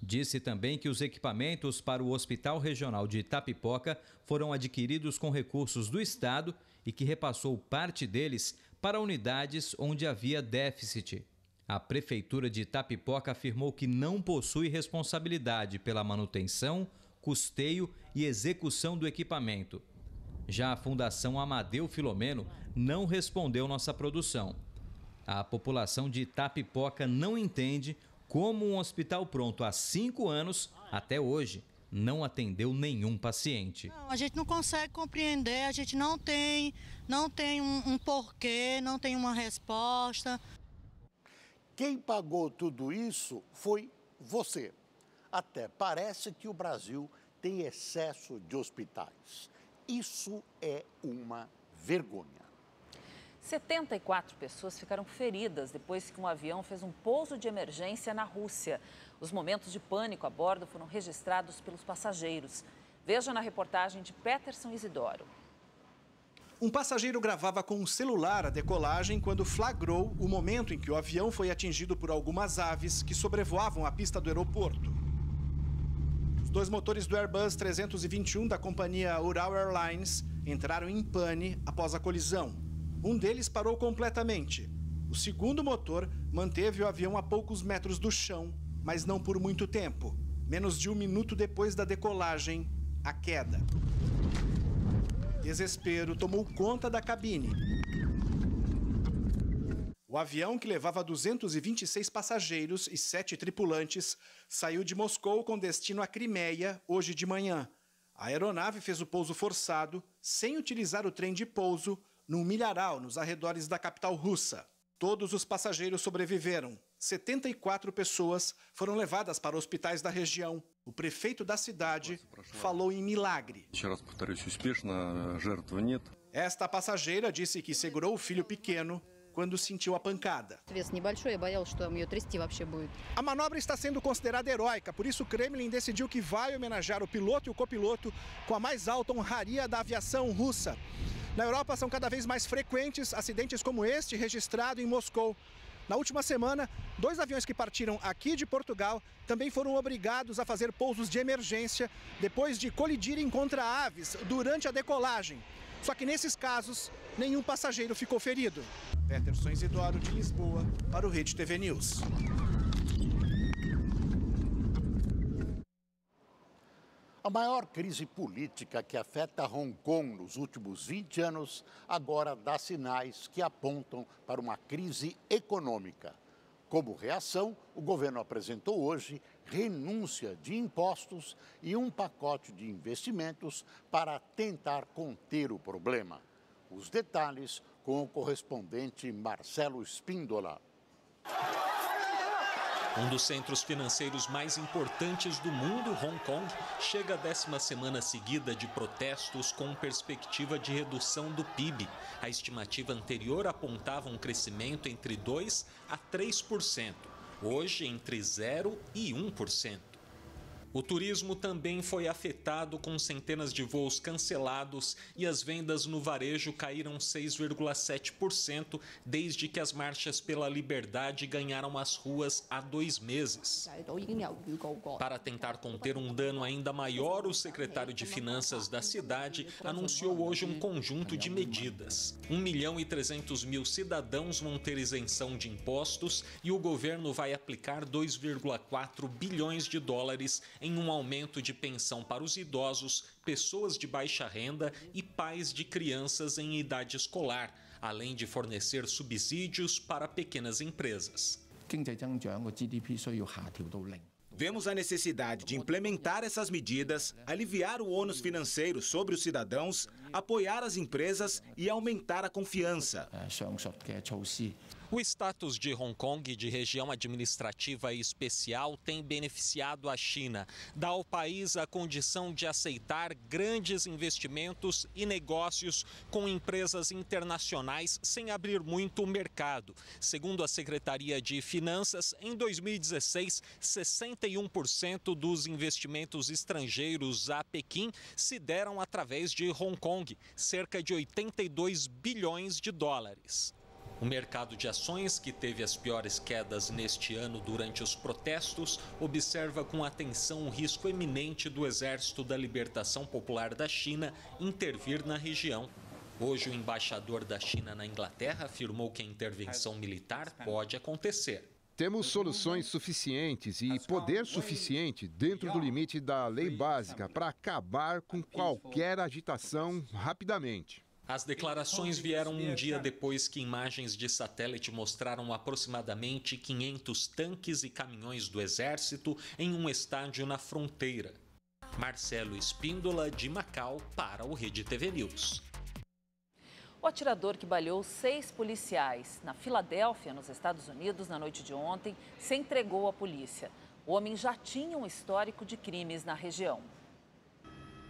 Disse também que os equipamentos para o Hospital Regional de Itapipoca foram adquiridos com recursos do Estado e que repassou parte deles para unidades onde havia déficit. A Prefeitura de Itapipoca afirmou que não possui responsabilidade pela manutenção, custeio e execução do equipamento. Já a Fundação Amadeu Filomeno não respondeu nossa produção. A população de Itapipoca não entende como um hospital pronto há 5 anos, até hoje, não atendeu nenhum paciente. Não, a gente não consegue compreender, a gente não tem um porquê, não tem uma resposta. Quem pagou tudo isso foi você. Até parece que o Brasil tem excesso de hospitais. Isso é uma vergonha. 74 pessoas ficaram feridas depois que um avião fez um pouso de emergência na Rússia. Os momentos de pânico a bordo foram registrados pelos passageiros. Veja na reportagem de Peterson Isidoro. Um passageiro gravava com um celular a decolagem quando flagrou o momento em que o avião foi atingido por algumas aves que sobrevoavam a pista do aeroporto. Os 2 motores do Airbus 321 da companhia Ural Airlines entraram em pane após a colisão. Um deles parou completamente. O segundo motor manteve o avião a poucos metros do chão, mas não por muito tempo. Menos de 1 minuto depois da decolagem, a queda. Desespero tomou conta da cabine. O avião, que levava 226 passageiros e 7 tripulantes, saiu de Moscou com destino à Crimeia hoje de manhã. A aeronave fez o pouso forçado, sem utilizar o trem de pouso, num milharal nos arredores da capital russa. Todos os passageiros sobreviveram. 74 pessoas foram levadas para hospitais da região. O prefeito da cidade falou em milagre. Esta passageira disse que segurou o filho pequeno quando sentiu a pancada. A manobra está sendo considerada heróica, por isso o Kremlin decidiu que vai homenagear o piloto e o copiloto com a mais alta honraria da aviação russa. Na Europa são cada vez mais frequentes acidentes como este registrado em Moscou. Na última semana, 2 aviões que partiram aqui de Portugal também foram obrigados a fazer pousos de emergência depois de colidirem contra aves durante a decolagem. Só que nesses casos, nenhum passageiro ficou ferido. Peterson Isidoro, de Lisboa, para o Rede TV News. A maior crise política que afeta Hong Kong nos últimos 20 anos agora dá sinais que apontam para uma crise econômica. Como reação, o governo apresentou hoje renúncia de impostos e um pacote de investimentos para tentar conter o problema. Os detalhes com o correspondente Marcelo Spíndola. Um dos centros financeiros mais importantes do mundo, Hong Kong, chega à 10ª semana seguida de protestos com perspectiva de redução do PIB. A estimativa anterior apontava um crescimento entre 2% a 3%, hoje entre 0% e 1%. O turismo também foi afetado, com centenas de voos cancelados, e as vendas no varejo caíram 6,7% desde que as marchas pela liberdade ganharam as ruas há 2 meses. Para tentar conter um dano ainda maior, o secretário de Finanças da cidade anunciou hoje um conjunto de medidas. 1.300.000 cidadãos vão ter isenção de impostos e o governo vai aplicar 2,4 bilhões de dólares em um aumento de pensão para os idosos, pessoas de baixa renda e pais de crianças em idade escolar, além de fornecer subsídios para pequenas empresas. Vemos a necessidade de implementar essas medidas, aliviar o ônus financeiro sobre os cidadãos, apoiar as empresas e aumentar a confiança. O status de Hong Kong de região administrativa especial tem beneficiado a China. Dá ao país a condição de aceitar grandes investimentos e negócios com empresas internacionais sem abrir muito o mercado. Segundo a Secretaria de Finanças, em 2016, 61% dos investimentos estrangeiros a Pequim se deram através de Hong Kong, cerca de 82 bilhões de dólares. O mercado de ações, que teve as piores quedas neste ano durante os protestos, observa com atenção o risco eminente do Exército da Libertação Popular da China intervir na região. Hoje, o embaixador da China na Inglaterra afirmou que a intervenção militar pode acontecer. Temos soluções suficientes e poder suficiente dentro do limite da lei básica para acabar com qualquer agitação rapidamente. As declarações vieram um dia depois que imagens de satélite mostraram aproximadamente 500 tanques e caminhões do Exército em um estádio na fronteira. Marcelo Spíndola, de Macau, para o Rede TV News. O atirador que baleou 6 policiais na Filadélfia, nos Estados Unidos, na noite de ontem, se entregou à polícia. O homem já tinha um histórico de crimes na região.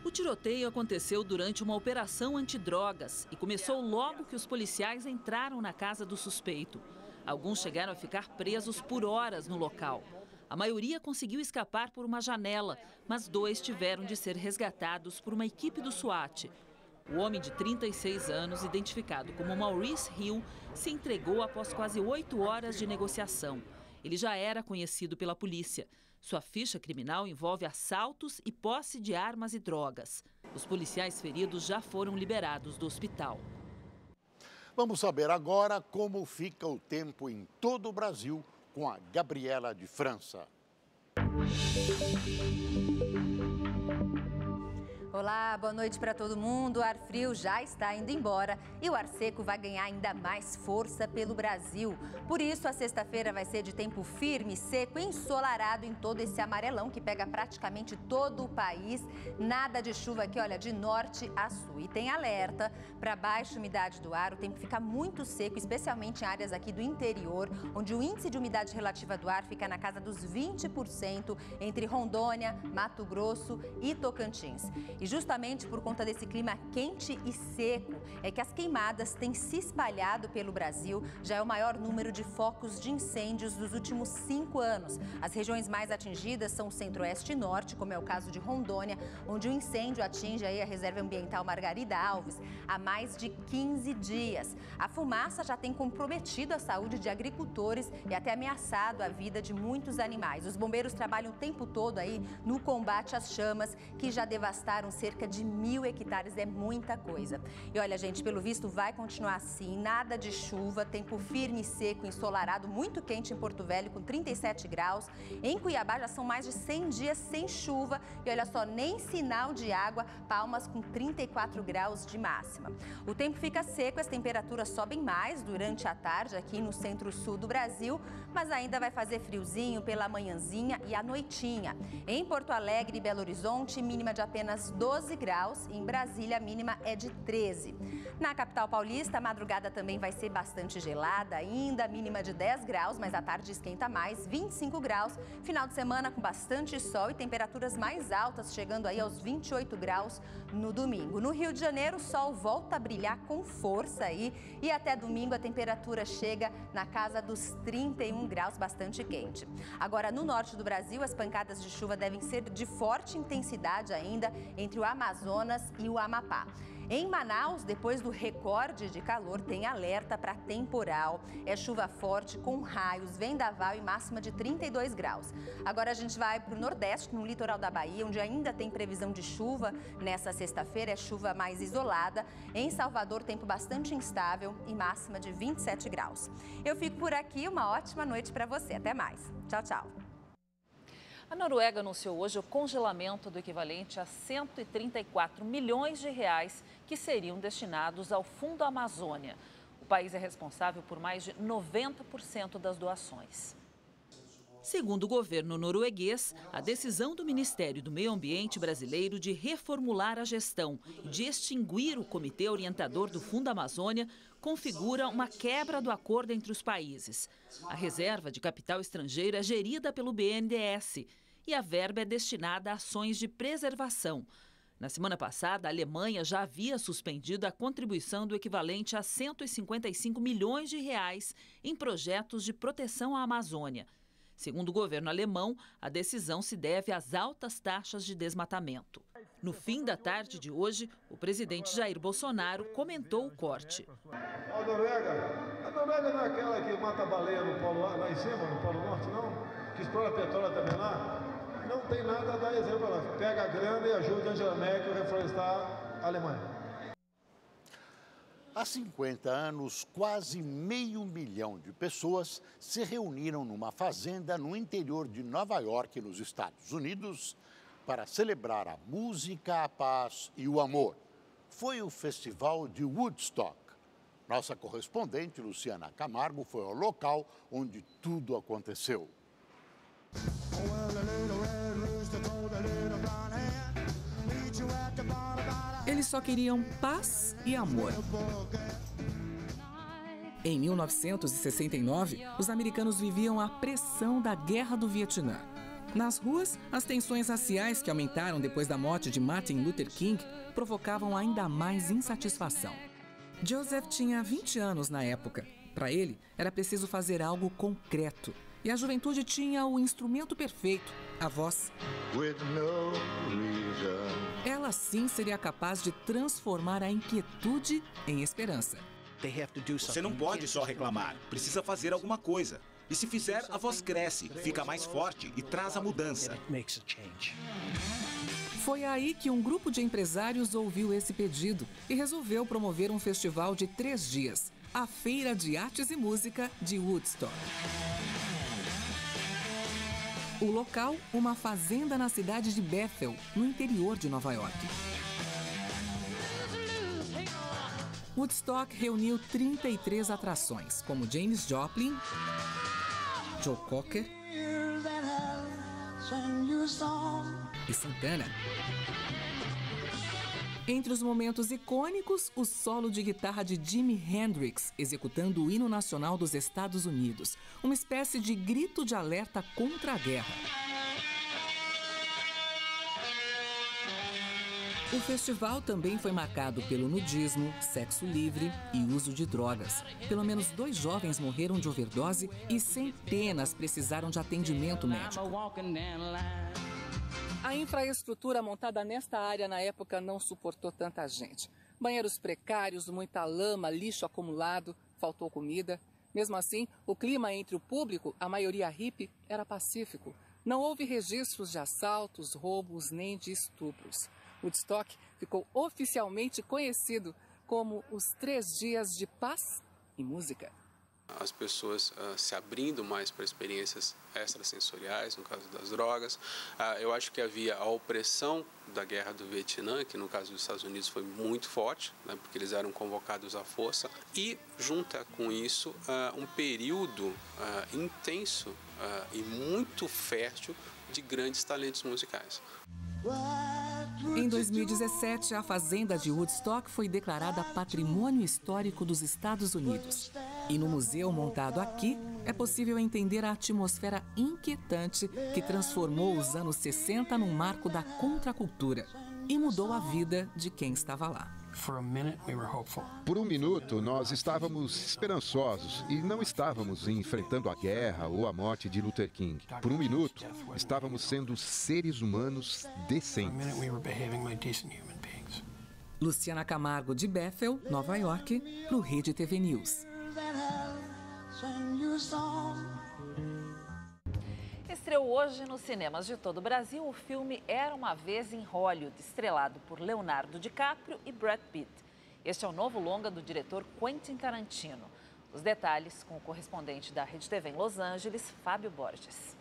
O tiroteio aconteceu durante uma operação antidrogas e começou logo que os policiais entraram na casa do suspeito. Alguns chegaram a ficar presos por horas no local. A maioria conseguiu escapar por uma janela, mas 2 tiveram de ser resgatados por uma equipe do SWAT. O homem de 36 anos, identificado como Maurice Hill, se entregou após quase 8 horas de negociação. Ele já era conhecido pela polícia. Sua ficha criminal envolve assaltos e posse de armas e drogas. Os policiais feridos já foram liberados do hospital. Vamos saber agora como fica o tempo em todo o Brasil com a Gabriela de França. Olá, boa noite para todo mundo. O ar frio já está indo embora e o ar seco vai ganhar ainda mais força pelo Brasil. Por isso, a sexta-feira vai ser de tempo firme, seco e ensolarado em todo esse amarelão que pega praticamente todo o país. Nada de chuva aqui, olha, de norte a sul. E tem alerta para baixa umidade do ar. O tempo fica muito seco, especialmente em áreas aqui do interior, onde o índice de umidade relativa do ar fica na casa dos 20% entre Rondônia, Mato Grosso e Tocantins. E E justamente por conta desse clima quente e seco, é que as queimadas têm se espalhado pelo Brasil. Já é o maior número de focos de incêndios dos últimos 5 anos. As regiões mais atingidas são o centro-oeste e norte, como é o caso de Rondônia, onde o incêndio atinge aí a Reserva Ambiental Margarida Alves há mais de 15 dias. A fumaça já tem comprometido a saúde de agricultores e até ameaçado a vida de muitos animais. Os bombeiros trabalham o tempo todo aí no combate às chamas, que já devastaram cerca de 1.000 hectares. É muita coisa. E olha, gente, pelo visto vai continuar assim, nada de chuva, tempo firme e seco, ensolarado, muito quente em Porto Velho, com 37 graus. Em Cuiabá já são mais de 100 dias sem chuva e olha só, nem sinal de água, Palmas com 34 graus de máxima. O tempo fica seco, as temperaturas sobem mais durante a tarde aqui no centro-sul do Brasil, mas ainda vai fazer friozinho pela manhãzinha e à noitinha. Em Porto Alegre e Belo Horizonte, mínima de apenas 12 graus, e em Brasília a mínima é de 13. Na capital paulista, a madrugada também vai ser bastante gelada, ainda mínima de 10 graus, mas à tarde esquenta mais, 25 graus. Final de semana com bastante sol e temperaturas mais altas, chegando aí aos 28 graus no domingo. No Rio de Janeiro, o sol volta a brilhar com força aí e até domingo a temperatura chega na casa dos 31 graus, bastante quente. Agora, no norte do Brasil, as pancadas de chuva devem ser de forte intensidade ainda entre o Amazonas e o Amapá. Em Manaus, depois do recorde de calor, tem alerta para temporal. É chuva forte com raios, vendaval e máxima de 32 graus. Agora a gente vai para o Nordeste, no litoral da Bahia, onde ainda tem previsão de chuva. Nessa sexta-feira é chuva mais isolada. Em Salvador, tempo bastante instável e máxima de 27 graus. Eu fico por aqui, uma ótima noite para você. Até mais. Tchau, tchau. A Noruega anunciou hoje o congelamento do equivalente a 134 milhões de reais que seriam destinados ao Fundo Amazônia. O país é responsável por mais de 90% das doações. Segundo o governo norueguês, a decisão do Ministério do Meio Ambiente brasileiro de reformular a gestão e de extinguir o Comitê Orientador do Fundo Amazônia configura uma quebra do acordo entre os países. A reserva de capital estrangeiro é gerida pelo BNDES e a verba é destinada a ações de preservação. Na semana passada, a Alemanha já havia suspendido a contribuição do equivalente a 155 milhões de reais em projetos de proteção à Amazônia. Segundo o governo alemão, a decisão se deve às altas taxas de desmatamento. No fim da tarde de hoje, o presidente Jair Bolsonaro comentou o corte. A Noruega não é aquela que mata baleia no polo lá em cima, no Polo Norte, não? Que explora petróleo também lá? Não tem nada a dar exemplo lá. Pega a grana e ajuda a Angela Merkel a reflorestar a Alemanha. Há 50 anos, quase 500 mil de pessoas se reuniram numa fazenda no interior de Nova York, nos Estados Unidos, para celebrar a música, a paz e o amor. Foi o Festival de Woodstock. Nossa correspondente, Luciana Camargo, foi ao local onde tudo aconteceu. Eles só queriam paz e amor. Em 1969, os americanos viviam a pressão da Guerra do Vietnã. Nas ruas, as tensões raciais que aumentaram depois da morte de Martin Luther King provocavam ainda mais insatisfação. Joseph tinha 20 anos na época. Para ele, era preciso fazer algo concreto. E a juventude tinha o instrumento perfeito, a voz. Ela sim seria capaz de transformar a inquietude em esperança. Você não pode só reclamar, precisa fazer alguma coisa. E se fizer, a voz cresce, fica mais forte e traz a mudança. Foi aí que um grupo de empresários ouviu esse pedido e resolveu promover um festival de 3 dias, a Feira de Artes e Música de Woodstock. O local, uma fazenda na cidade de Bethel, no interior de Nova York. Woodstock reuniu 33 atrações, como Janis Joplin, Joe Cocker e Santana. Entre os momentos icônicos, o solo de guitarra de Jimi Hendrix, executando o hino nacional dos Estados Unidos, uma espécie de grito de alerta contra a guerra. O festival também foi marcado pelo nudismo, sexo livre e uso de drogas. Pelo menos 2 jovens morreram de overdose e centenas precisaram de atendimento médico. A infraestrutura montada nesta área na época não suportou tanta gente. Banheiros precários, muita lama, lixo acumulado, faltou comida. Mesmo assim, o clima entre o público, a maioria hippie, era pacífico. Não houve registros de assaltos, roubos nem de estupros. Woodstock ficou oficialmente conhecido como os 3 dias de paz e música. As pessoas se abrindo mais para experiências extrasensoriais, no caso das drogas. Eu acho que havia a opressão da guerra do Vietnã, que no caso dos Estados Unidos foi muito forte, né, porque eles eram convocados à força. E, junta com isso, um período intenso e muito fértil de grandes talentos musicais. Em 2017, a fazenda de Woodstock foi declarada Patrimônio Histórico dos Estados Unidos. E no museu montado aqui, é possível entender a atmosfera inquietante que transformou os anos 60 num marco da contracultura e mudou a vida de quem estava lá. Por um minuto, nós estávamos esperançosos e não estávamos enfrentando a guerra ou a morte de Luther King. Por um minuto, estávamos sendo seres humanos decentes. Luciana Camargo, de Bethel, Nova York, para o Rede TV News. Estreou hoje nos cinemas de todo o Brasil o filme Era Uma Vez em Hollywood, estrelado por Leonardo DiCaprio e Brad Pitt. Este é o novo longa do diretor Quentin Tarantino. Os detalhes com o correspondente da Rede TV em Los Angeles, Fábio Borges.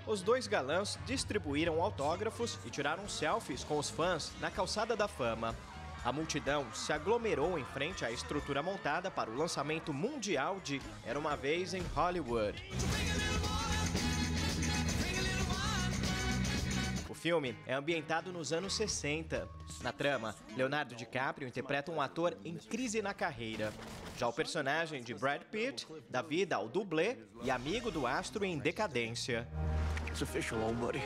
Os 2 galãs distribuíram autógrafos e tiraram selfies com os fãs na Calçada da Fama. A multidão se aglomerou em frente à estrutura montada para o lançamento mundial de Era Uma Vez em Hollywood. O filme é ambientado nos anos 60. Na trama, Leonardo DiCaprio interpreta um ator em crise na carreira. Já o personagem de Brad Pitt dá vida ao dublê e amigo do astro em decadência. It's official, old buddy.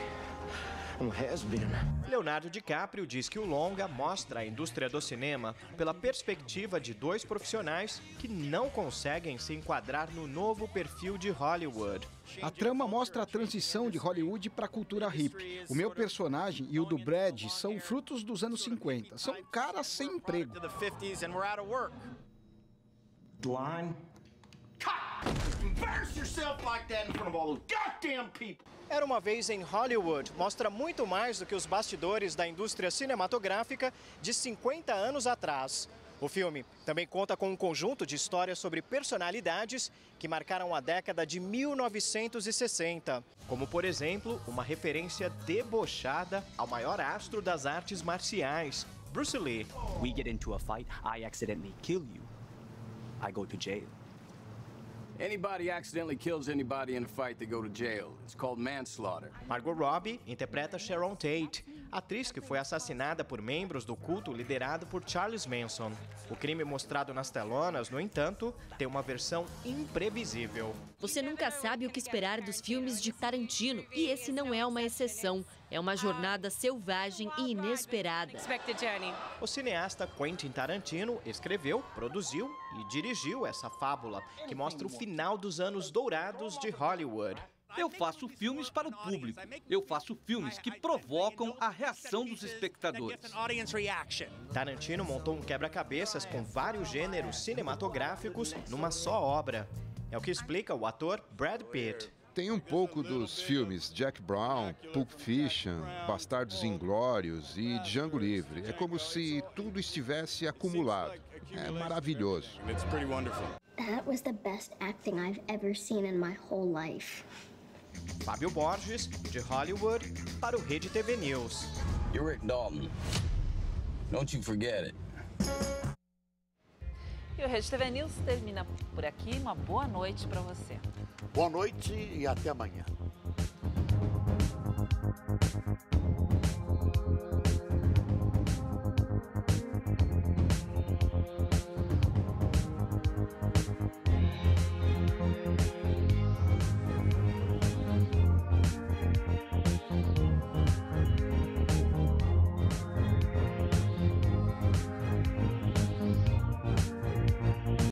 Leonardo DiCaprio diz que o longa mostra a indústria do cinema pela perspectiva de 2 profissionais que não conseguem se enquadrar no novo perfil de Hollywood. A trama mostra a transição de Hollywood para a cultura hip. O meu personagem e o do Brad são frutos dos anos 50. São caras sem emprego. Era Uma Vez em Hollywood mostra muito mais do que os bastidores da indústria cinematográfica de 50 anos atrás. O filme também conta com um conjunto de histórias sobre personalidades que marcaram a década de 1960, como, por exemplo, uma referência debochada ao maior astro das artes marciais, Bruce Lee. We get into a fight, I accidentally kill you, I go to jail. Anybody accidentally kills anybody in a fight, they go to jail. It's called manslaughter. Margot Robbie interpreta Sharon Tate, atriz que foi assassinada por membros do culto liderado por Charles Manson. O crime mostrado nas telonas, no entanto, tem uma versão imprevisível. Você nunca sabe o que esperar dos filmes de Tarantino, e esse não é uma exceção. É uma jornada selvagem e inesperada. O cineasta Quentin Tarantino escreveu, produziu e dirigiu essa fábula, que mostra o final dos anos dourados de Hollywood. Eu faço filmes para o público. Eu faço filmes que provocam a reação dos espectadores. Tarantino montou um quebra-cabeças com vários gêneros cinematográficos numa só obra. É o que explica o ator Brad Pitt. Tem um pouco dos filmes Jack Brown, Pulp Fiction, Bastardos Inglórios e Django Livre. É como se tudo estivesse acumulado. É maravilhoso. That was the best acting I've ever seen in my whole life. Fábio Borges, de Hollywood, para o Rede TV News. You're Rick Dalton. Don't you forget it. E o Rede TV News termina por aqui. Uma boa noite para você. Boa noite e até amanhã.